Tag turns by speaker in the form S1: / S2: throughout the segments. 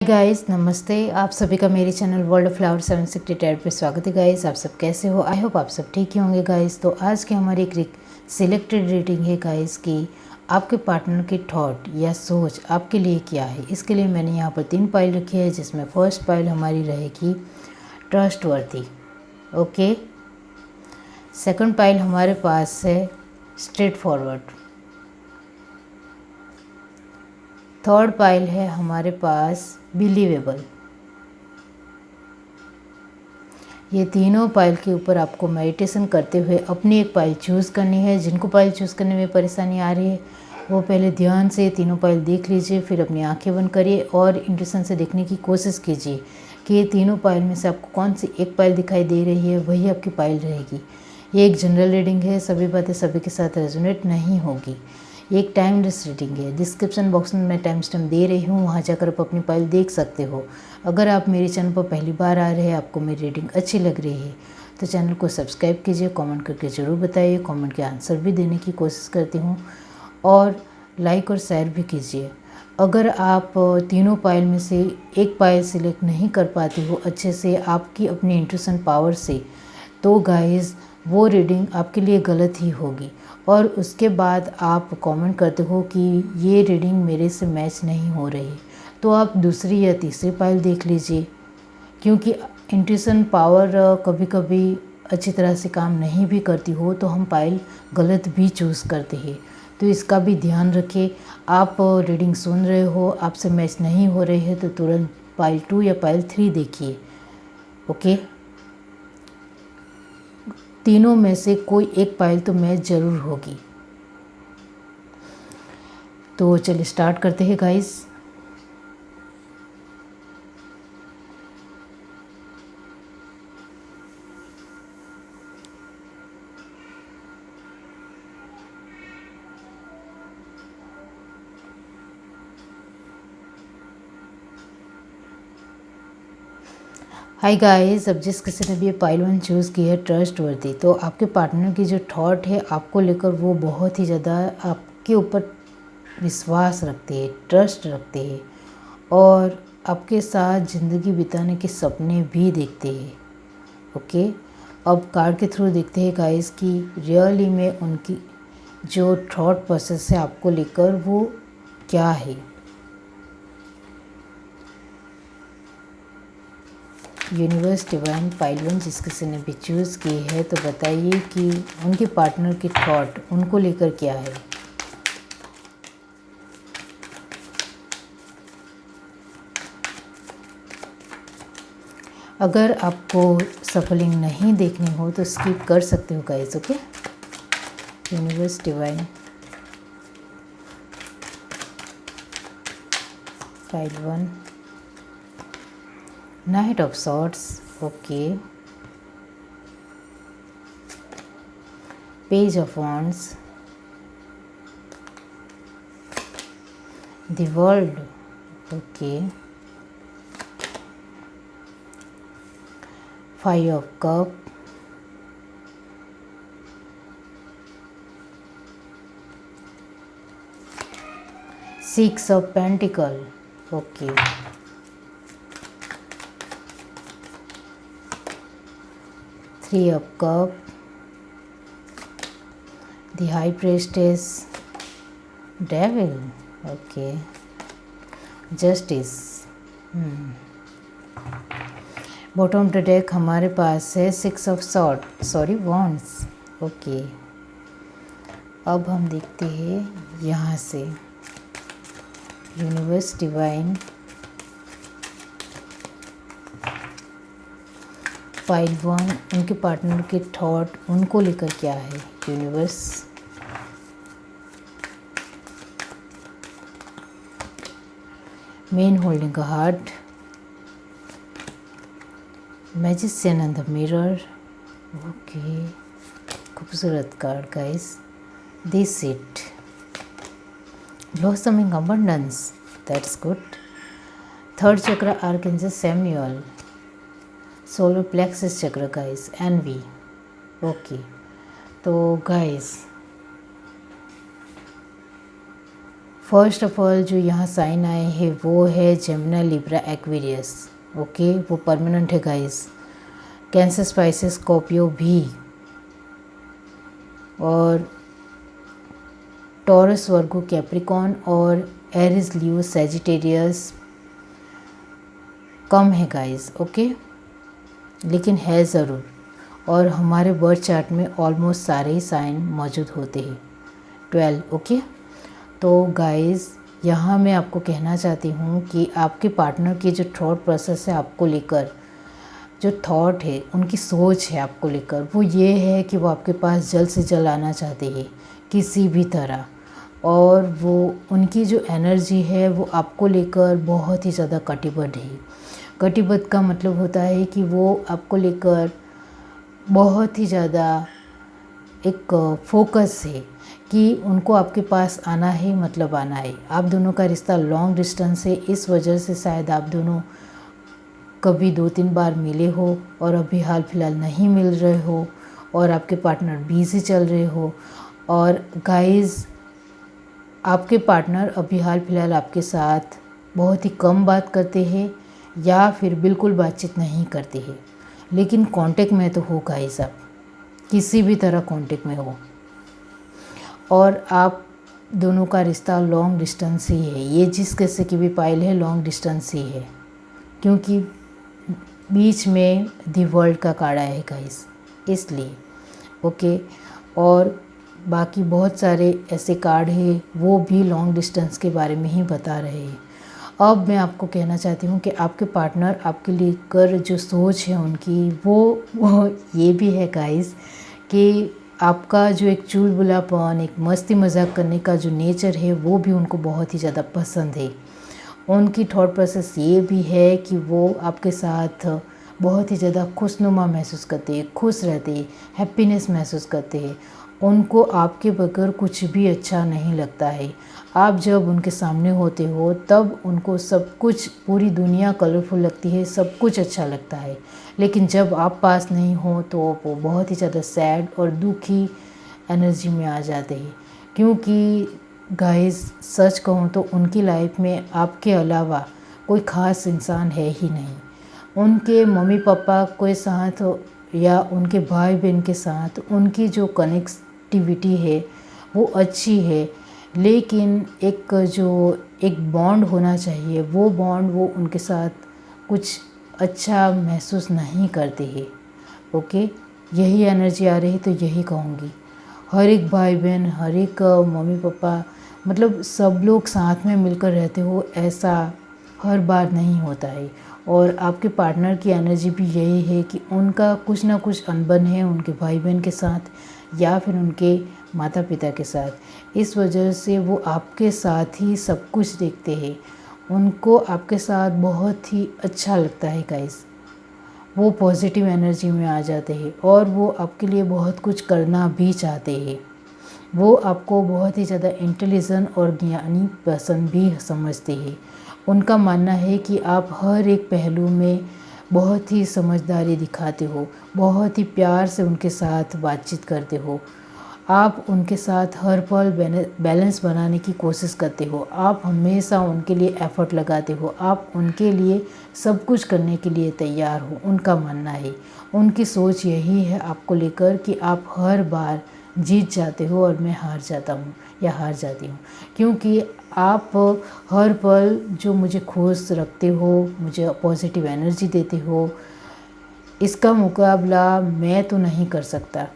S1: Guys नमस्ते। आप सभी का मेरे चैनल वर्ल्ड ऑफ फ्लावर 760 पे स्वागत है। गाइस आप सब कैसे हो? आई होप आप सब ठीक ही होंगे। गाइस तो आज की हमारी एक सिलेक्टेड रीडिंग है गाइस कि आपके पार्टनर की थॉट या सोच आपके लिए क्या है। इसके लिए मैंने यहाँ पर 3 पाइल रखी है, जिसमें फर्स्ट पाइल हमारी रहेगी ट्रस्टवर्थी। ओके, सेकंड पाइल हमारे पास है स्ट्रेट फॉरवर्ड। थर्ड पाइल है हमारे पास बिलीवेबल। ये तीनों पाइल के ऊपर आपको मेडिटेशन करते हुए अपनी एक पाइल चूज़ करनी है। जिनको पाइल चूज़ करने में परेशानी आ रही है वो पहले ध्यान से तीनों पाइल देख लीजिए, फिर अपनी आंखें बंद करिए और इंट्यूशन से देखने की कोशिश कीजिए कि ये तीनों पाइल में से आपको कौन सी एक पाइल दिखाई दे रही है, वही आपकी पाइल रहेगी। ये एक जनरल रीडिंग है, सभी बातें सभी के साथ रेजोनेट नहीं होगी। ये एक टाइमलेस रीडिंग है। डिस्क्रिप्शन बॉक्स में मैं टाइम स्टैम्प दे रही हूँ, वहाँ जाकर आप अपनी फाइल देख सकते हो। अगर आप मेरे चैनल पर पहली बार आ रहे हैं, आपको मेरी रीडिंग अच्छी लग रही है तो चैनल को सब्सक्राइब कीजिए, कमेंट करके ज़रूर बताइए। कमेंट के आंसर भी देने की कोशिश करती हूँ और लाइक और शेयर भी कीजिए। अगर आप तीनों पाइल में से एक पाइल सिलेक्ट नहीं कर पाती हो अच्छे से आपकी अपनी इंट्यूशन पावर से, तो गाइस वो रीडिंग आपके लिए गलत ही होगी। और उसके बाद आप कमेंट करते हो कि ये रीडिंग मेरे से मैच नहीं हो रही, तो आप दूसरी या तीसरी पाइल देख लीजिए, क्योंकि इंट्यूशन पावर कभी कभी अच्छी तरह से काम नहीं भी करती हो तो हम पाइल गलत भी चूज़ करते हैं। तो इसका भी ध्यान रखिए। आप रीडिंग सुन रहे हो, आपसे मैच नहीं हो रही है, तो तुरंत पाइल 2 या पाइल 3 देखिए। ओके, तीनों में से कोई एक पाइल तो मैच ज़रूर होगी। तो चलिए स्टार्ट करते हैं गाइस। हाय गाइस, अब जिस किसी ने भी ये पाइल 1 चूज़ की है ट्रस्टवर्दी, तो आपके पार्टनर की जो थॉट है आपको लेकर वो बहुत ही ज़्यादा आपके ऊपर विश्वास रखते हैं, ट्रस्ट रखते हैं और आपके साथ ज़िंदगी बिताने के सपने भी देखते हैं। ओके, अब कार्ड के थ्रू देखते हैं गाइस कि रियली में उनकी जो थॉट प्रोसेस है आपको लेकर वो क्या है। यूनिवर्स डिवाइन पाइल 1 जिस किसी ने भी चूज़ की है, तो बताइए कि उनके पार्टनर की थॉट उनको लेकर क्या है। अगर आपको सफलिंग नहीं देखनी हो तो स्किप कर सकते हो guys. Okay, universe divine pile 1, night of swords. Okay, page of wands, the world. Okay, 5 of cup, 6 of pentacle। Okay, 3 of cup, the high priestess, devil। Okay, justice. Bottom of the deck हमारे पास है 6 of wands। Okay, अब हम देखते हैं यहाँ से universe divine pile 1 उनके partner के थॉट उनको लेकर क्या है। Universe man holding a heart, magician and the mirror. Okay, खूबसूरत card guys. This it blossoming abundance, that's good. Third chakra archangel Samuel, solar plexus chakra guys, envy. Okay, तो guys first of all जो यहाँ sign आए हैं वो है Gemini, Libra, Aquarius. Okay, वो permanent है गाइस। कैंसर, स्पाइसेस, स्कॉर्पियो भी, और टॉरस, वर्गो, कैप्रिकॉन और एरिस, लियो, सैजिटेरियस कम है गाइस। ओके, लेकिन है ज़रूर, और हमारे बर्थ चार्ट में ऑलमोस्ट सारे ही साइन मौजूद होते हैं, 12। ओके, तो गाइस यहाँ मैं आपको कहना चाहती हूँ कि आपके पार्टनर की जो थॉट प्रोसेस है आपको लेकर, जो थॉट है, उनकी सोच है आपको लेकर, वो ये है कि वो आपके पास जल्द से जल्द आना चाहते हैं किसी भी तरह। और वो उनकी जो एनर्जी है वो आपको लेकर बहुत ही ज़्यादा कटिबद्ध है। कटिबद्ध का मतलब होता है कि वो आपको लेकर बहुत ही ज़्यादा एक फोकस है कि उनको आपके पास आना है, मतलब आना है। आप दोनों का रिश्ता लॉन्ग डिस्टेंस है, इस वजह से शायद आप दोनों कभी 2-3 बार मिले हो और अभी हाल फिलहाल नहीं मिल रहे हो, और आपके पार्टनर बिजी चल रहे हो। और गाइस आपके पार्टनर अभी हाल फिलहाल आपके साथ बहुत ही कम बात करते हैं या फिर बिल्कुल बातचीत नहीं करते हैं, लेकिन कांटेक्ट में तो हो गाइस, आप किसी भी तरह कांटेक्ट में हो। और आप दोनों का रिश्ता लॉन्ग डिस्टेंस ही है। ये जिस किसी की भी पाइल है लॉन्ग डिस्टेंस ही है, क्योंकि बीच में दी वर्ल्ड का कार्ड है गाइस, इसलिए। ओके, और बाकी बहुत सारे ऐसे कार्ड हैं वो भी लॉन्ग डिस्टेंस के बारे में ही बता रहे हैं। अब मैं आपको कहना चाहती हूँ कि आपके पार्टनर आपके लिए कर जो सोच है उनकी वो ये भी है गाइस कि आपका जो एक चुलबुलापन, एक मस्ती मजाक करने का जो नेचर है वो भी उनको बहुत ही ज़्यादा पसंद है। उनकी थॉट प्रोसेस ये भी है कि वो आपके साथ बहुत ही ज़्यादा खुशनुमा महसूस करते हैं, खुश रहते हैं, हैप्पीनेस महसूस करते हैं। उनको आपके बगैर कुछ भी अच्छा नहीं लगता है। आप जब उनके सामने होते हो तब उनको सब कुछ, पूरी दुनिया कलरफुल लगती है, सब कुछ अच्छा लगता है। लेकिन जब आप पास नहीं हो तो वो बहुत ही ज़्यादा सैड और दुखी एनर्जी में आ जाते हैं, क्योंकि गाइस सच कहूँ तो उनकी लाइफ में आपके अलावा कोई ख़ास इंसान है ही नहीं। उनके मम्मी पापा के साथ या उनके भाई बहन के साथ उनकी जो कनेक्टिविटी है वो अच्छी है, लेकिन एक बॉन्ड होना चाहिए, वो बॉन्ड वो उनके साथ कुछ अच्छा महसूस नहीं करते हैं। ओके, यही एनर्जी आ रही है तो यही कहूँगी। हर एक भाई बहन, हर एक मम्मी पापा, मतलब सब लोग साथ में मिलकर रहते हो, ऐसा हर बार नहीं होता है। और आपके पार्टनर की एनर्जी भी यही है कि उनका कुछ ना कुछ अनबन है उनके भाई बहन के साथ या फिर उनके माता पिता के साथ। इस वजह से वो आपके साथ ही सब कुछ देखते हैं। उनको आपके साथ बहुत ही अच्छा लगता है गाइस। वो पॉजिटिव एनर्जी में आ जाते हैं और वो आपके लिए बहुत कुछ करना भी चाहते हैं। वो आपको बहुत ही ज़्यादा इंटेलिजेंट और ज्ञानी पर्सन भी समझते हैं। उनका मानना है कि आप हर एक पहलू में बहुत ही समझदारी दिखाते हो, बहुत ही प्यार से उनके साथ बातचीत करते हो। आप उनके साथ हर पल बैलेंस बनाने की कोशिश करते हो। आप हमेशा उनके लिए एफ़र्ट लगाते हो, आप उनके लिए सब कुछ करने के लिए तैयार हो, उनका मानना है। उनकी सोच यही है आपको लेकर कि आप हर बार जीत जाते हो और मैं हार जाता हूँ या हार जाती हूँ, क्योंकि आप हर पल जो मुझे खुश रखते हो, मुझे पॉजिटिव एनर्जी देते हो, इसका मुकाबला मैं तो नहीं कर सकता।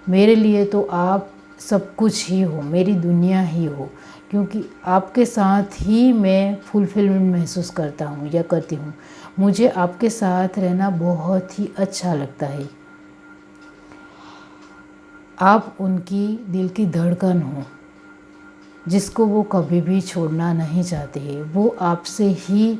S1: मेरे लिए तो आप सब कुछ ही हो, मेरी दुनिया ही हो, क्योंकि आपके साथ ही मैं फुलफिलमेंट महसूस करता हूँ या करती हूँ। मुझे आपके साथ रहना बहुत ही अच्छा लगता है। आप उनकी दिल की धड़कन हो, जिसको वो कभी भी छोड़ना नहीं चाहते हैं। वो आपसे ही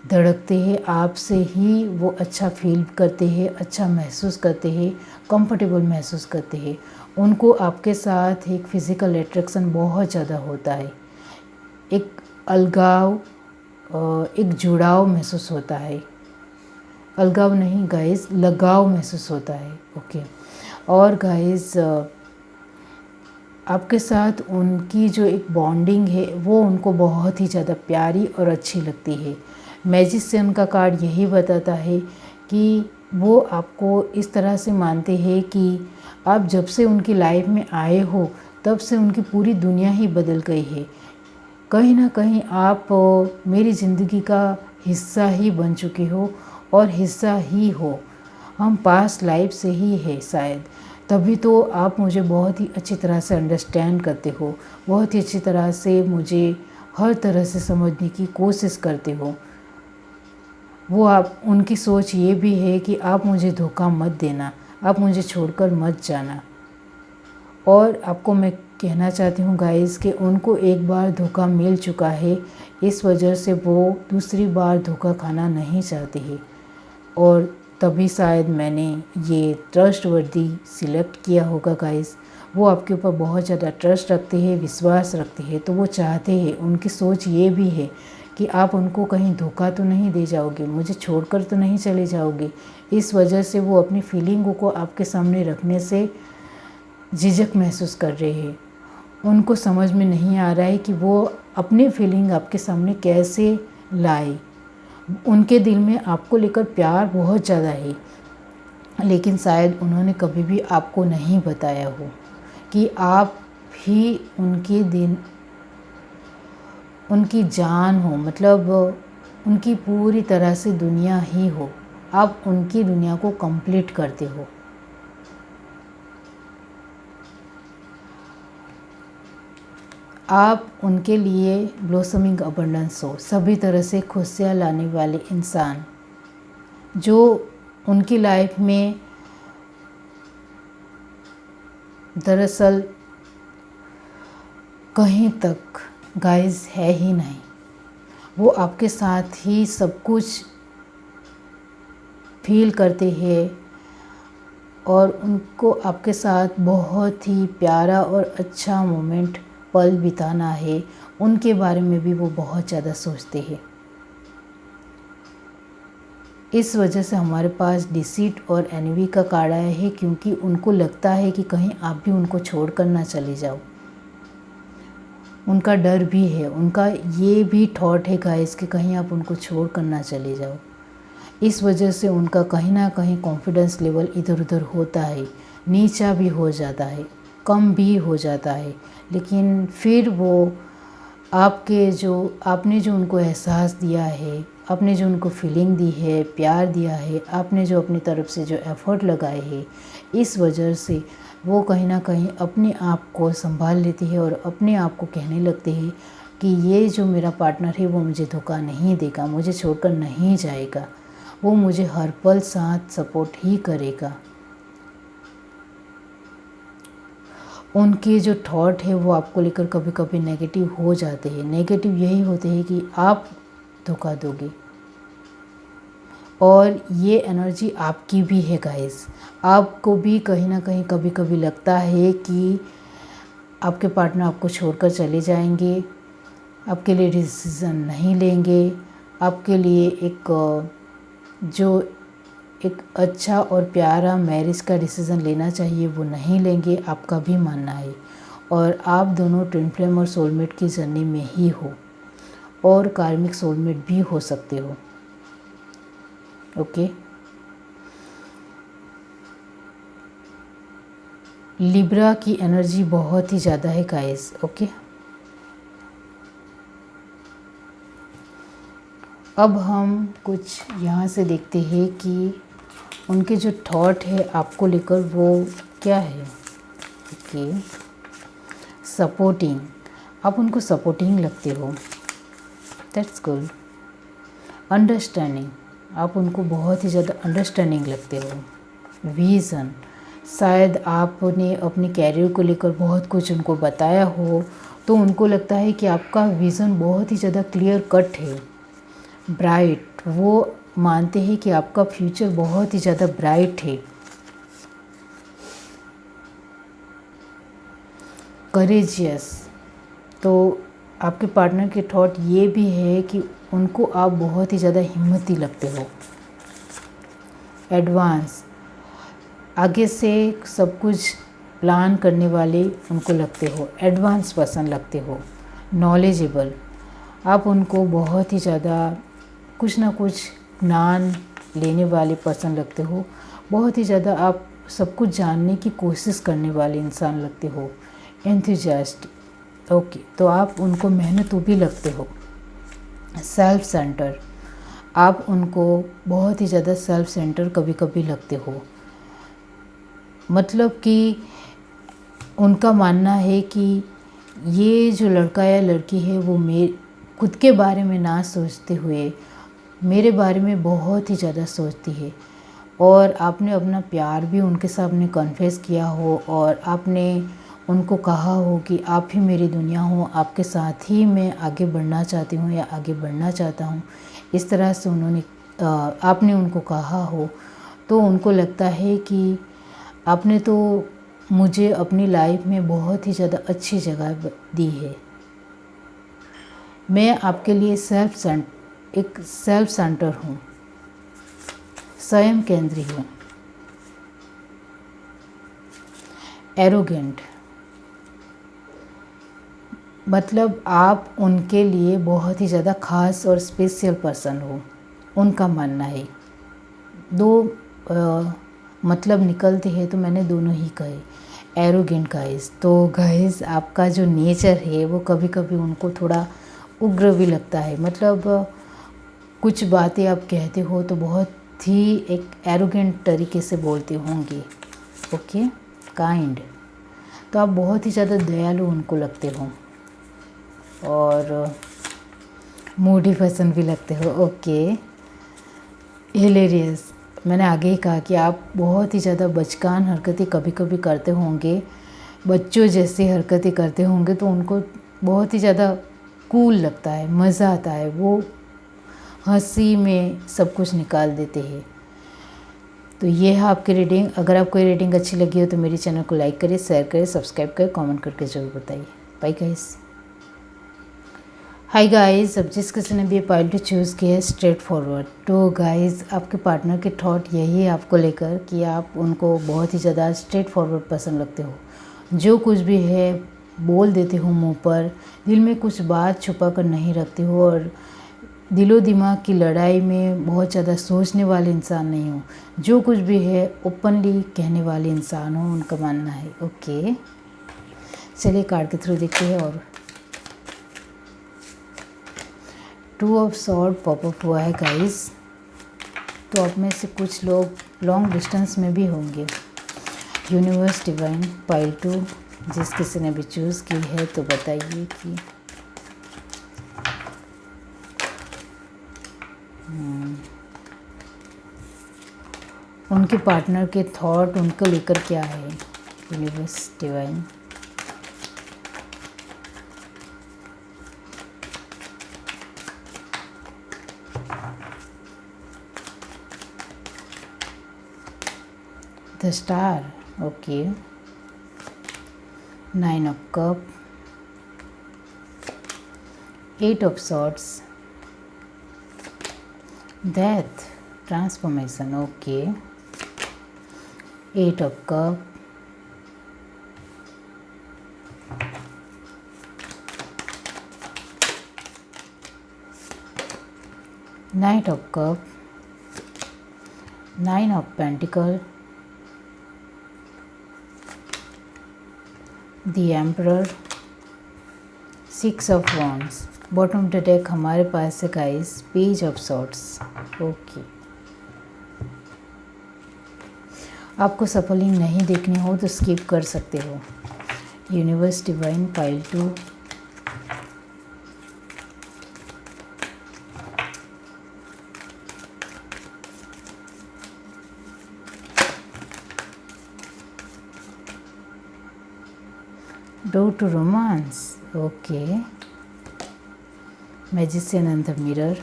S1: धड़कते हैं, आपसे ही वो अच्छा फील करते हैं, अच्छा महसूस करते हैं, कंफर्टेबल महसूस करते हैं। उनको आपके साथ एक फ़िज़िकल अट्रैक्शन बहुत ज़्यादा होता है, एक अलगाव, एक जुड़ाव महसूस होता है। अलगाव नहीं गाइस, लगाव महसूस होता है। ओके, और गाइस आपके साथ उनकी जो एक बॉन्डिंग है वो उनको बहुत ही ज़्यादा प्यारी और अच्छी लगती है। मैजिशियन का कार्ड यही बताता है कि वो आपको इस तरह से मानते हैं कि आप जब से उनकी लाइफ में आए हो तब से उनकी पूरी दुनिया ही बदल गई है। कहीं ना कहीं आप मेरी ज़िंदगी का हिस्सा ही बन चुके हो और हिस्सा ही हो। हम पास्ट लाइफ से ही है शायद, तभी तो आप मुझे बहुत ही अच्छी तरह से अंडरस्टैंड करते हो, बहुत ही अच्छी तरह से मुझे हर तरह से समझने की कोशिश करते हो। वो आप उनकी सोच ये भी है कि आप मुझे धोखा मत देना, आप मुझे छोड़कर मत जाना। और आपको मैं कहना चाहती हूँ गाइस कि उनको एक बार धोखा मिल चुका है, इस वजह से वो दूसरी बार धोखा खाना नहीं चाहते हैं। और तभी शायद मैंने ये ट्रस्टवर्दी सिलेक्ट किया होगा गाइस। वो आपके ऊपर बहुत ज़्यादा ट्रस्ट रखते हैं, विश्वास रखते हैं, तो वो चाहते हैं, उनकी सोच ये भी है कि आप उनको कहीं धोखा तो नहीं दे जाओगे, मुझे छोड़कर तो नहीं चले जाओगे। इस वजह से वो अपनी फीलिंगों को आपके सामने रखने से झिझक महसूस कर रहे हैं। उनको समझ में नहीं आ रहा है कि वो अपनी फीलिंग आपके सामने कैसे लाए। उनके दिल में आपको लेकर प्यार बहुत ज़्यादा है, लेकिन शायद उन्होंने कभी भी आपको नहीं बताया हो कि आप ही उनके दिल, उनकी जान हो, मतलब उनकी पूरी तरह से दुनिया ही हो। आप उनकी दुनिया को कंप्लीट करते हो। आप उनके लिए ब्लॉसमिंग अबंडेंस हो, सभी तरह से खुशियाँ लाने वाले इंसान, जो उनकी लाइफ में दरअसल कहीं तक गाइस है ही नहीं। वो आपके साथ ही सब कुछ फील करते हैं और उनको आपके साथ बहुत ही प्यारा और अच्छा मोमेंट पल बिताना है। उनके बारे में भी वो बहुत ज़्यादा सोचते हैं। इस वजह से हमारे पास डिसीट और एनवी का कार्ड आया है, क्योंकि उनको लगता है कि कहीं आप भी उनको छोड़ कर ना चले जाओ। उनका डर भी है, उनका ये भी थॉट है गाइस कि कहीं आप उनको छोड़ कर ना चले जाओ। इस वजह से उनका कहीं ना कहीं कॉन्फिडेंस लेवल इधर उधर होता है, नीचा भी हो जाता है, कम भी हो जाता है। लेकिन फिर वो आपने जो उनको एहसास दिया है, आपने जो उनको फीलिंग दी है, प्यार दिया है, आपने जो अपनी तरफ से जो एफ़र्ट लगाए हैं, इस वजह से वो कहीं ना कहीं अपने आप को संभाल लेती है और अपने आप को कहने लगते हैं कि ये जो मेरा पार्टनर है वो मुझे धोखा नहीं देगा, मुझे छोड़कर नहीं जाएगा, वो मुझे हर पल साथ सपोर्ट ही करेगा। उनके जो थॉट है वो आपको लेकर कभी कभी नेगेटिव हो जाते हैं। नेगेटिव यही होते हैं कि आप धोखा दोगे, और ये एनर्जी आपकी भी है गाइस। आपको भी कहीं ना कहीं कभी कभी लगता है कि आपके पार्टनर आपको छोड़कर चले जाएंगे, आपके लिए डिसीज़न नहीं लेंगे, आपके लिए एक अच्छा और प्यारा मैरिज का डिसीज़न लेना चाहिए वो नहीं लेंगे, आपका भी मानना है। और आप दोनों ट्विन फ्लेम और सोलमेट की जर्नी में ही हो, और कार्मिक सोलमेट भी हो सकते हो। ओके, लिब्रा की एनर्जी बहुत ही ज़्यादा है गाइस। ओके, अब हम कुछ यहाँ से देखते हैं कि उनके जो थॉट है आपको लेकर वो क्या है। ओके, सपोर्टिंग, आप उनको सपोर्टिंग लगते हो, दैट्स गुड। अंडरस्टैंडिंग, आप उनको बहुत ही ज़्यादा अंडरस्टैंडिंग लगते हो। विज़न, शायद आपने अपने कैरियर को लेकर बहुत कुछ उनको बताया हो, तो उनको लगता है कि आपका विज़न बहुत ही ज़्यादा क्लियर कट है। ब्राइट, वो मानते हैं कि आपका फ्यूचर बहुत ही ज़्यादा ब्राइट है। करेजियस, तो आपके पार्टनर के थॉट ये भी है कि उनको आप बहुत ही ज़्यादा हिम्मती लगते हो। एडवांस, आगे से सब कुछ प्लान करने वाले उनको लगते हो, एडवांस पर्सन लगते हो, नॉलेजेबल। आप उनको बहुत ही ज़्यादा कुछ ना कुछ ज्ञान लेने वाले पर्सन लगते हो, बहुत ही ज़्यादा आप सब कुछ जानने की कोशिश करने वाले इंसान लगते हो, एंथुजियास्ट। ओके, तो आप उनको मेहनतू भी लगते हो। सेल्फ सेंटर, आप उनको बहुत ही ज़्यादा सेल्फ सेंटर कभी कभी लगते हो। मतलब कि उनका मानना है कि ये जो लड़का या लड़की है वो खुद के बारे में ना सोचते हुए मेरे बारे में बहुत ही ज़्यादा सोचती है। और आपने अपना प्यार भी उनके सामने कन्फेस किया हो और आपने उनको कहा हो कि आप ही मेरी दुनिया हो, आपके साथ ही मैं आगे बढ़ना चाहती हूँ या आगे बढ़ना चाहता हूँ, इस तरह से आपने उनको कहा हो, तो उनको लगता है कि आपने तो मुझे अपनी लाइफ में बहुत ही ज़्यादा अच्छी जगह दी है। मैं आपके लिए एक सेल्फ सेंटर हूँ, स्वयं केंद्री हूँ। एरोगेंट, मतलब आप उनके लिए बहुत ही ज़्यादा ख़ास और स्पेशल पर्सन हो, उनका मानना है। मतलब निकलते हैं तो मैंने दोनों ही कहे। एरोगेंट गाइस, तो गाइस आपका जो नेचर है वो कभी कभी उनको थोड़ा उग्र भी लगता है। मतलब कुछ बातें आप कहते हो तो बहुत ही एक एरोगेंट तरीके से बोलते होंगे। ओके, काइंड, तो आप बहुत ही ज़्यादा दयालु उनको लगते हो और मूडी पर्सन भी लगते हो। ओके, हिलेरियस, मैंने आगे ही कहा कि आप बहुत ही ज़्यादा बचकान हरकतें कभी कभी करते होंगे, बच्चों जैसी हरकतें करते होंगे, तो उनको बहुत ही ज़्यादा कूल लगता है, मज़ा आता है, वो हंसी में सब कुछ निकाल देते हैं। तो ये है आपकी रीडिंग। अगर आपको ये रीडिंग अच्छी लगी हो तो मेरे चैनल को लाइक करें, शेयर करें, सब्सक्राइब करें, कमेंट करके ज़रूर बताइए। Bye guys. हाय गाइस, अब जिस किसी ने भी पाइल टू चूज़ किया है स्ट्रेट फॉरवर्ड, तो गाइस आपके पार्टनर के थॉट यही है आपको लेकर कि आप उनको बहुत ही ज़्यादा स्ट्रेट फॉरवर्ड पसंद लगते हो। जो कुछ भी है बोल देते हो मुंह पर, दिल में कुछ बात छुपा कर नहीं रखते हो और दिलो दिमाग की लड़ाई में बहुत ज़्यादा सोचने वाले इंसान नहीं हो। जो कुछ भी है ओपनली कहने वाले इंसान हो, उनका मानना है। ओके, चलिए कार्ड के थ्रू देखते हैं। और 2 ऑफ सॉर्ड पॉपअप हुआ है गाइस, तो आप में से कुछ लोग लॉन्ग डिस्टेंस में भी होंगे। यूनिवर्स डिवाइन पाइल 2, जिस किसी ने भी चूज़ की है तो बताइए कि उनके पार्टनर के थॉट उनको लेकर क्या है। Universe divine, the star, okay, 9 of cup, 8 of swords, death, transformation, okay, 8 of cup, night of cup, 9 of pentacle, the emperor, 6 of wands. Bottom of the deck हमारे पास है guys page of swords. Okay, आपको सफलिंग नहीं देखनी हो तो skip कर सकते हो। Universe divine pile 2, Road to romance, okay, magician and the mirror,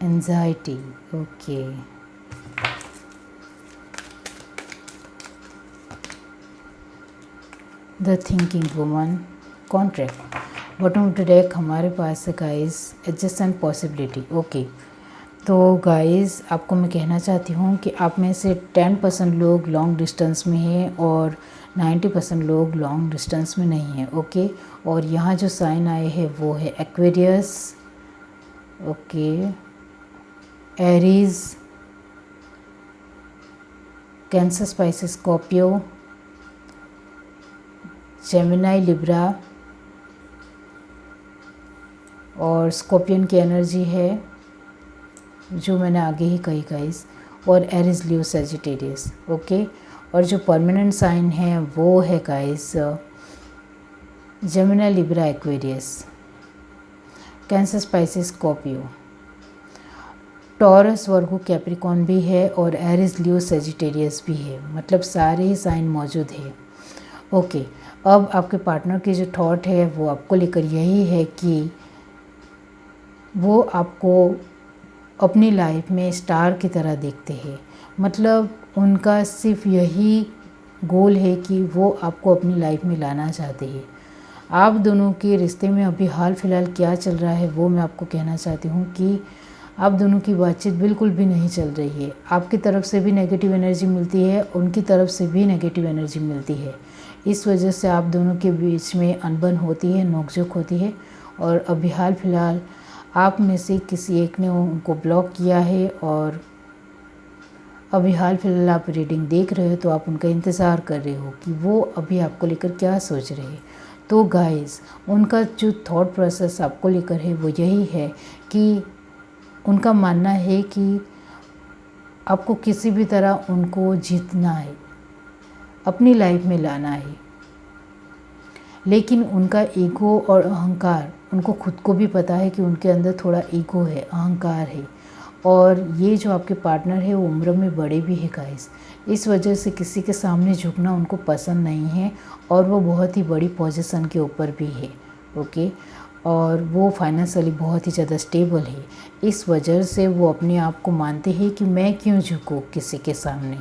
S1: anxiety, okay, the thinking woman, contract। Bottom of the deck हमारे पास है गाइस एडजस्टेंट पॉसिबिलिटी। ओके, तो गाइस आपको मैं कहना चाहती हूँ कि आप में से 10% लोग लॉन्ग डिस्टेंस में हैं और 90% लोग लॉन्ग डिस्टेंस में नहीं हैं। ओके, और यहाँ जो साइन आए हैं वो है Aquarius, okay, Aries, Cancer, Pisces, Scorpio, Gemini, Libra, और स्कॉर्पियन की एनर्जी है जो मैंने आगे ही कही गाइस, और एरीज, लियो, सैजिटेरियस। ओके, और जो परमानेंट साइन है वो है guys Gemini, Libra, Aquarius, Cancer, Pisces, Scorpio, Taurus, Virgo, Capricorn भी है, और एरीज, लियो, सैजिटेरियस भी है। मतलब सारे ही साइन मौजूद है। ओके, अब आपके पार्टनर की जो थॉट है वो आपको लेकर यही है कि वो आपको अपनी लाइफ में स्टार की तरह देखते हैं। मतलब उनका सिर्फ यही गोल है कि वो आपको अपनी लाइफ में लाना चाहते हैं। आप दोनों के रिश्ते में अभी हाल फिलहाल क्या चल रहा है वो मैं आपको कहना चाहती हूँ कि आप दोनों की बातचीत बिल्कुल भी नहीं चल रही है। आपकी तरफ से भी नेगेटिव एनर्जी मिलती है, उनकी तरफ से भी नेगेटिव एनर्जी मिलती है। इस वजह से आप दोनों के बीच में अनबन होती है, नोकझोंक होती है, और अभी हाल फिलहाल आप में से किसी एक ने उनको ब्लॉक किया है, और अभी हाल फिलहाल आप रीडिंग देख रहे हो तो आप उनका इंतज़ार कर रहे हो कि वो अभी आपको लेकर क्या सोच रहे हैं। तो गाइस, उनका जो थॉट प्रोसेस आपको लेकर है वो यही है कि उनका मानना है कि आपको किसी भी तरह उनको जीतना है, अपनी लाइफ में लाना है। लेकिन उनका ईगो और अहंकार, उनको खुद को भी पता है कि उनके अंदर थोड़ा ईगो है, अहंकार है, और ये जो आपके पार्टनर है वो उम्र में बड़े भी है गाइस। इस वजह से किसी के सामने झुकना उनको पसंद नहीं है, और वो बहुत ही बड़ी पोजीशन के ऊपर भी है। ओके, और वो फाइनेंशियली बहुत ही ज़्यादा स्टेबल है। इस वजह से वो अपने आप को मानते हैं कि मैं क्यों झुकूँ किसी के सामने,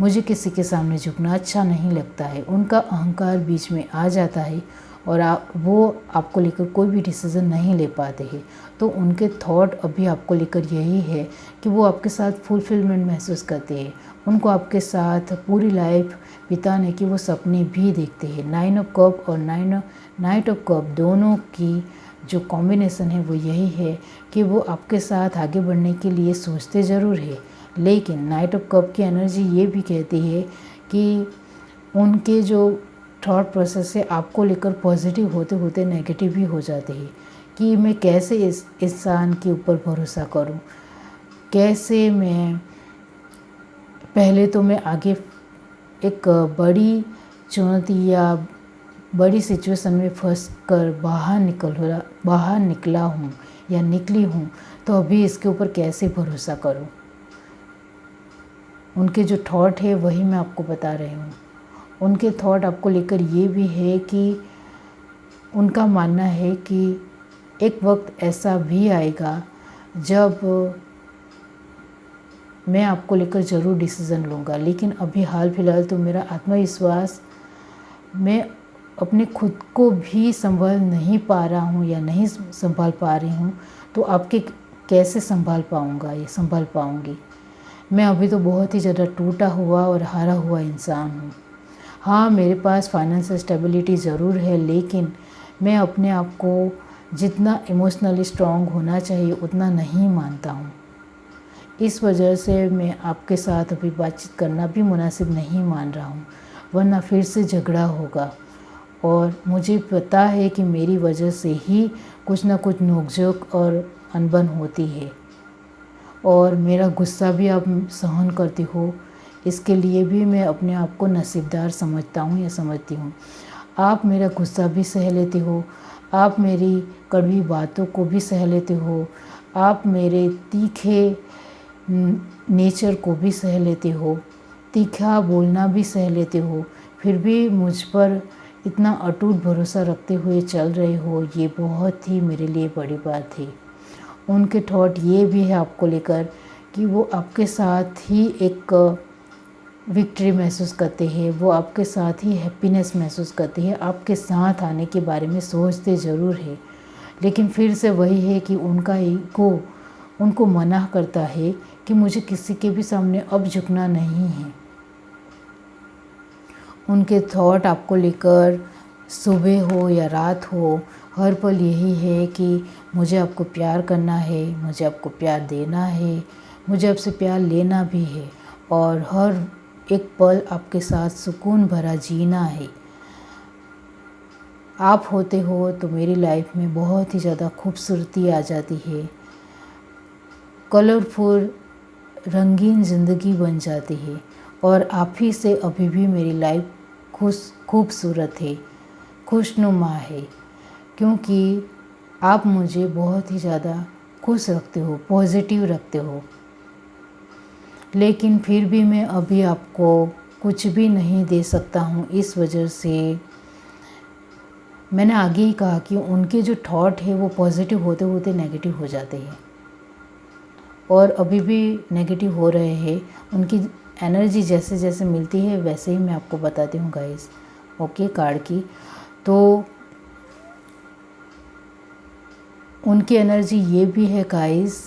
S1: मुझे किसी के सामने झुकना अच्छा नहीं लगता है। उनका अहंकार बीच में आ जाता है, और वो आपको लेकर कोई भी डिसीज़न नहीं ले पाते हैं। तो उनके थॉट अभी आपको लेकर यही है कि वो आपके साथ फुलफिलमेंट महसूस करते हैं। उनको आपके साथ पूरी लाइफ बिताने की वो सपने भी देखते हैं। 9 ऑफ कप और नाइट ऑफ कप दोनों की जो कॉम्बिनेशन है वो यही है कि वो आपके साथ आगे बढ़ने के लिए सोचते ज़रूर है, लेकिन नाइट ऑफ कप की एनर्जी ये भी कहती है कि उनके जो थॉट प्रोसेस है आपको लेकर पॉजिटिव होते होते नेगेटिव भी हो जाते हैं कि मैं कैसे इस इंसान के ऊपर भरोसा करूं, कैसे मैं, पहले तो मैं आगे एक बड़ी चुनौती या बड़ी सिचुएशन में फंस कर बाहर निकला हूँ या निकली हूँ, तो अभी इसके ऊपर कैसे भरोसा करूँ। उनके जो थॉट है वही मैं आपको बता रही हूँ। उनके थॉट आपको लेकर ये भी है कि उनका मानना है कि एक वक्त ऐसा भी आएगा जब मैं आपको लेकर ज़रूर डिसीज़न लूँगा, लेकिन अभी हाल फिलहाल तो मेरा आत्मविश्वास, मैं अपने खुद को भी संभाल नहीं पा रहा हूँ या नहीं संभाल पा रही हूँ, तो आपके कैसे संभाल पाऊँगा या संभाल पाऊँगी। मैं अभी तो बहुत ही ज़्यादा टूटा हुआ और हारा हुआ इंसान हूँ। हाँ, मेरे पास फाइनेंशियल स्टेबिलिटी ज़रूर है, लेकिन मैं अपने आप को जितना इमोशनली स्ट्रॉन्ग होना चाहिए उतना नहीं मानता हूँ। इस वजह से मैं आपके साथ अभी बातचीत करना भी मुनासिब नहीं मान रहा हूँ, वरना फिर से झगड़ा होगा, और मुझे पता है कि मेरी वजह से ही कुछ ना कुछ नोकझोंक और अनबन होती है, और मेरा गुस्सा भी आप सहन करती हो, इसके लिए भी मैं अपने आप को नसीबदार समझता हूँ या समझती हूँ। आप मेरा गुस्सा भी सह लेते हो, आप मेरी कड़वी बातों को भी सह लेते हो, आप मेरे तीखे नेचर को भी सह लेते हो, तीखा बोलना भी सह लेते हो, फिर भी मुझ पर इतना अटूट भरोसा रखते हुए चल रहे हो, ये बहुत ही मेरे लिए बड़ी बात है। उनके थॉट ये भी है आपको लेकर कि वो आपके साथ ही एक विक्ट्री महसूस करते हैं, वो आपके साथ ही हैप्पीनेस महसूस करते हैं, आपके साथ आने के बारे में सोचते ज़रूर है, लेकिन फिर से वही है कि उनका ईगो उनको मना करता है कि मुझे किसी के भी सामने अब झुकना नहीं है। उनके थॉट आपको लेकर सुबह हो या रात हो, हर पल यही है कि मुझे आपको प्यार करना है, मुझे आपको प्यार देना है, मुझे आपसे प्यार लेना भी है और हर एक पल आपके साथ सुकून भरा जीना है। आप होते हो तो मेरी लाइफ में बहुत ही ज़्यादा खूबसूरती आ जाती है, कलरफुल रंगीन ज़िंदगी बन जाती है और आप ही से अभी भी मेरी लाइफ खूबसूरत है, खुशनुमा है, क्योंकि आप मुझे बहुत ही ज़्यादा खुश रखते हो, पॉजिटिव रखते हो। लेकिन फिर भी मैं अभी आपको कुछ भी नहीं दे सकता हूँ, इस वजह से मैंने आगे ही कहा कि उनके जो थॉट है वो पॉजिटिव होते होते नेगेटिव हो जाते हैं और अभी भी नेगेटिव हो रहे हैं। उनकी एनर्जी जैसे जैसे मिलती है वैसे ही मैं आपको बताती हूँ गाइस, ओके। कार्ड की तो उनकी एनर्जी ये भी है गाइस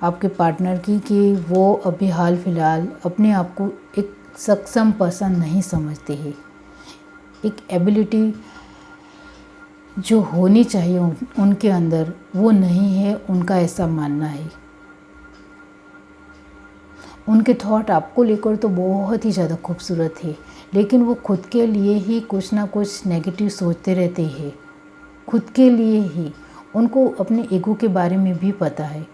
S1: आपके पार्टनर की कि वो अभी हाल फिलहाल अपने आप को एक सक्षम पर्सन नहीं समझते हैं। एक एबिलिटी जो होनी चाहिए उनके अंदर वो नहीं है, उनका ऐसा मानना है। उनके थॉट आपको लेकर तो बहुत ही ज़्यादा खूबसूरत है, लेकिन वो खुद के लिए ही कुछ ना कुछ नेगेटिव सोचते रहते हैं, खुद के लिए ही। उनको अपने ईगो के बारे में भी पता है,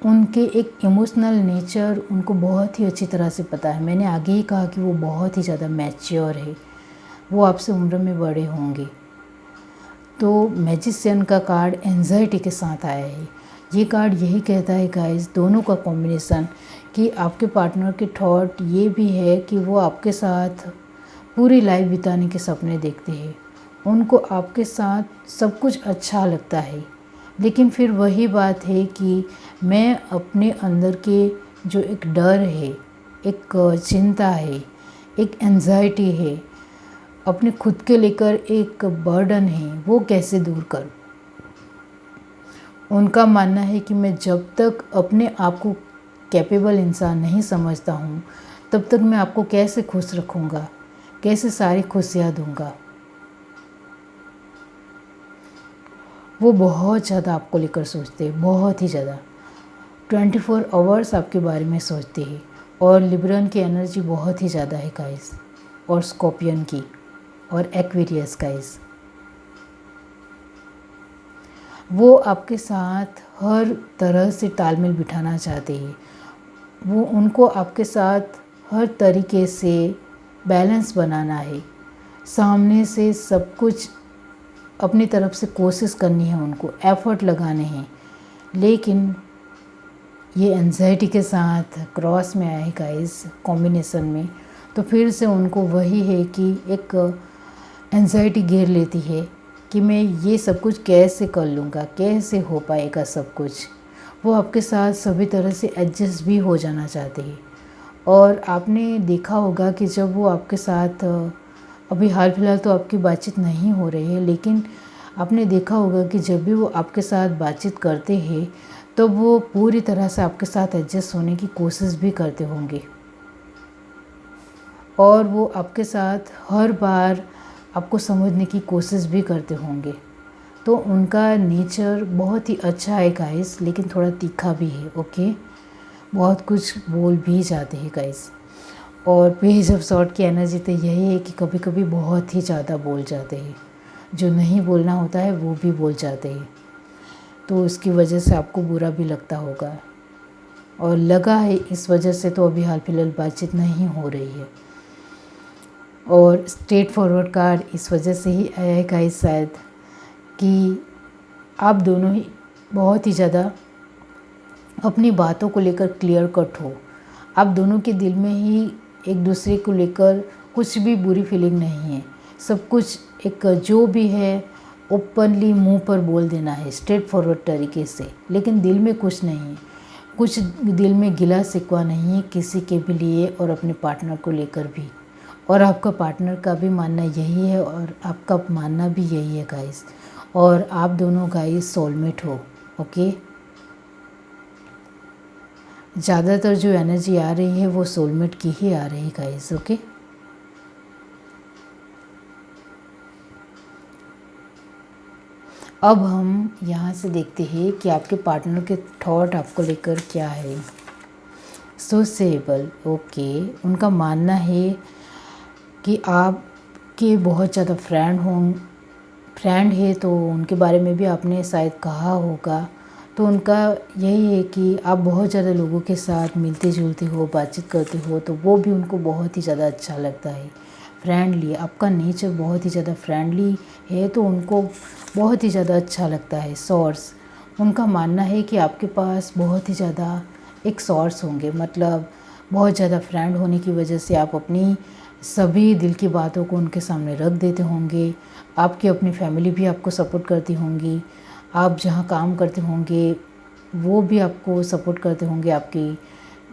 S1: उनके एक इमोशनल नेचर उनको बहुत ही अच्छी तरह से पता है। मैंने आगे ही कहा कि वो बहुत ही ज़्यादा मैच्योर है, वो आपसे उम्र में बड़े होंगे। तो मैजिशियन का कार्ड एंजाइटी के साथ आया है। ये कार्ड यही कहता है गाइस, दोनों का कॉम्बिनेशन, कि आपके पार्टनर के थॉट ये भी है कि वो आपके साथ पूरी लाइफ बिताने के सपने देखते हैं। उनको आपके साथ सब कुछ अच्छा लगता है, लेकिन फिर वही बात है कि मैं अपने अंदर के जो एक डर है, एक चिंता है, एक एंजाइटी है, अपने खुद के लेकर एक बर्डन है, वो कैसे दूर करूं। उनका मानना है कि मैं जब तक अपने आप को कैपेबल इंसान नहीं समझता हूँ तब तक मैं आपको कैसे खुश रखूँगा, कैसे सारी खुशियाँ दूँगा। वो बहुत ज़्यादा आपको लेकर सोचते हैं, बहुत ही ज़्यादा 24 आवर्स आपके बारे में सोचते हैं। और लिब्रन की एनर्जी बहुत ही ज़्यादा है गाइस, और स्कॉर्पियन की, और एक्वेरियस गाइस। वो आपके साथ हर तरह से तालमेल बिठाना चाहते हैं, वो उनको आपके साथ हर तरीके से बैलेंस बनाना है, सामने से सब कुछ अपनी तरफ से कोशिश करनी है, उनको एफ़र्ट लगाने हैं। लेकिन ये एंजाइटी के साथ क्रॉस में आए गाइस, कॉम्बिनेशन में, तो फिर से उनको वही है कि एक एंजाइटी घेर लेती है कि मैं ये सब कुछ कैसे कर लूँगा, कैसे हो पाएगा सब कुछ। वो आपके साथ सभी तरह से एडजस्ट भी हो जाना चाहते हैं। और आपने देखा होगा कि जब वो आपके साथ अभी हाल फिलहाल तो आपकी बातचीत नहीं हो रही है, लेकिन आपने देखा होगा कि जब भी वो आपके साथ बातचीत करते हैं तो वो पूरी तरह से आपके साथ एडजस्ट होने की कोशिश भी करते होंगे, और वो आपके साथ हर बार आपको समझने की कोशिश भी करते होंगे। तो उनका नेचर बहुत ही अच्छा है गाइस, लेकिन थोड़ा तीखा भी है, ओके। बहुत कुछ बोल भी जाते हैं गाइस। और पेज ऑफ सॉर्ड की एनर्जी तो यही है कि कभी कभी बहुत ही ज़्यादा बोल जाते हैं, जो नहीं बोलना होता है वो भी बोल जाते हैं। तो उसकी वजह से आपको बुरा भी लगता होगा, और लगा है इस वजह से तो अभी हाल फिलहाल बातचीत नहीं हो रही है। और स्ट्रेट फॉरवर्ड कार्ड इस वजह से ही आया है गाइस, शायद कि आप दोनों ही बहुत ही ज़्यादा अपनी बातों को लेकर क्लियर कट हो। आप दोनों के दिल में ही एक दूसरे को लेकर कुछ भी बुरी फीलिंग नहीं है, सब कुछ एक जो भी है ओपनली मुंह पर बोल देना है, स्ट्रेट फॉरवर्ड तरीके से। लेकिन दिल में कुछ नहीं है, कुछ दिल में गिला शिकवा नहीं है किसी के भी लिए, और अपने पार्टनर को लेकर भी। और आपका पार्टनर का भी मानना यही है और आपका मानना भी यही है गाइस। और आप दोनों गाइस सोलमेट हो, ओके। ज़्यादातर जो एनर्जी आ रही है वो सोलमेट की ही आ रही है गाइस, ओके। अब हम यहाँ से देखते हैं कि आपके पार्टनर के थॉट आपको लेकर क्या है। सोशेबल, ओके, उनका मानना है कि आपके बहुत ज़्यादा फ्रेंड है, तो उनके बारे में भी आपने शायद कहा होगा। तो उनका यही है कि आप बहुत ज़्यादा लोगों के साथ मिलते जुलते हो, बातचीत करते हो, तो वो भी उनको बहुत ही ज़्यादा अच्छा लगता है। फ्रेंडली, आपका नेचर बहुत ही ज़्यादा फ्रेंडली है, तो उनको बहुत ही ज़्यादा अच्छा लगता है। सोर्स, उनका मानना है कि आपके पास बहुत ही ज़्यादा एक सोर्स होंगे, मतलब बहुत ज़्यादा फ्रेंड होने की वजह से आप अपनी सभी दिल की बातों को उनके सामने रख देते होंगे। आपकी अपनी फैमिली भी आपको सपोर्ट करती होंगी, आप जहाँ काम करते होंगे वो भी आपको सपोर्ट करते होंगे, आपकी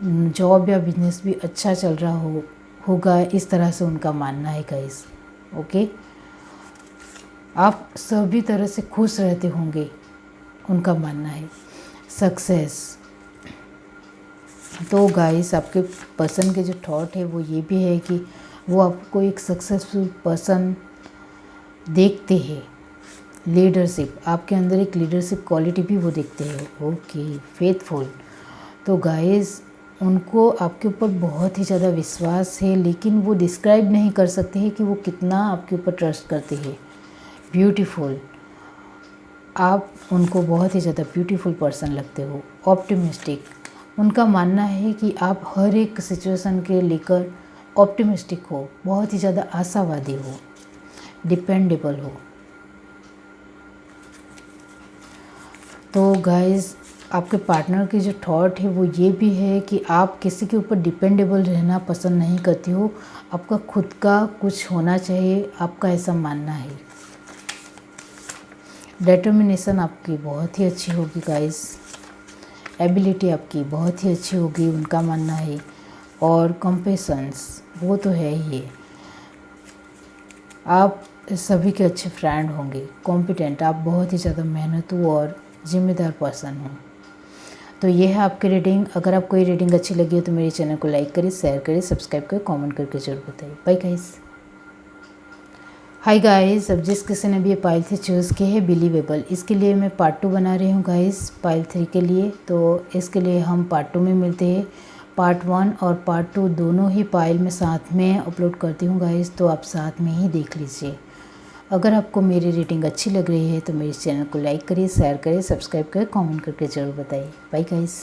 S1: जॉब या बिजनेस भी अच्छा चल रहा होगा। इस तरह से उनका मानना है गाइस। ओके, आप सभी तरह से खुश रहते होंगे, उनका मानना है। सक्सेस, तो गाइस आपके पर्सन के जो थॉट है वो ये भी है कि वो आपको एक सक्सेसफुल पर्सन देखते हैं। लीडरशिप, आपके अंदर एक लीडरशिप क्वालिटी भी वो देखते हैं। ओके, फेथफुल, तो गाइस उनको आपके ऊपर बहुत ही ज़्यादा विश्वास है, लेकिन वो डिस्क्राइब नहीं कर सकते हैं कि वो कितना आपके ऊपर ट्रस्ट करते हैं। ब्यूटीफुल, आप उनको बहुत ही ज़्यादा ब्यूटीफुल पर्सन लगते हो। ऑप्टिमिस्टिक, उनका मानना है कि आप हर एक सिचुएशन के लेकर ऑप्टिमिस्टिक हो, बहुत ही ज़्यादा आशावादी हो। डिपेंडेबल हो, तो गाइस आपके पार्टनर की जो थॉट है वो ये भी है कि आप किसी के ऊपर डिपेंडेबल रहना पसंद नहीं करती हो, आपका खुद का कुछ होना चाहिए, आपका ऐसा मानना है। डिटर्मिनेशन आपकी बहुत ही अच्छी होगी गाइस, एबिलिटी आपकी बहुत ही अच्छी होगी, उनका मानना है। और कंपेशंस, वो तो है ही है, आप सभी के अच्छे फ्रेंड होंगे। कॉम्पिटेंट, आप बहुत ही ज़्यादा मेहनतू और जिम्मेदार पर्सन हो। तो ये है आपकी रीडिंग। अगर आपको ये रीडिंग अच्छी लगी हो तो मेरे चैनल को लाइक करें, शेयर करें, सब्सक्राइब करें, कमेंट करके जरूर बताइए। Bye guys. हाय गाइस, अब जिस किसी ने भी ये पाइल 3 चूज़ की है बिलीवेबल, इसके लिए मैं पार्ट 2 बना रही हूँ गाइस पाइल 3 के लिए। तो इसके लिए हम पार्ट 2 में मिलते हैं। पार्ट 1 और पार्ट 2 दोनों ही पाइल में साथ में अपलोड करती हूँ गाइस, तो आप साथ में ही देख लीजिए। अगर आपको मेरी रीडिंग अच्छी लग रही है तो मेरे चैनल को लाइक करिए, शेयर करिए, सब्सक्राइब करें, कमेंट करके ज़रूर बताइए। Bye guys.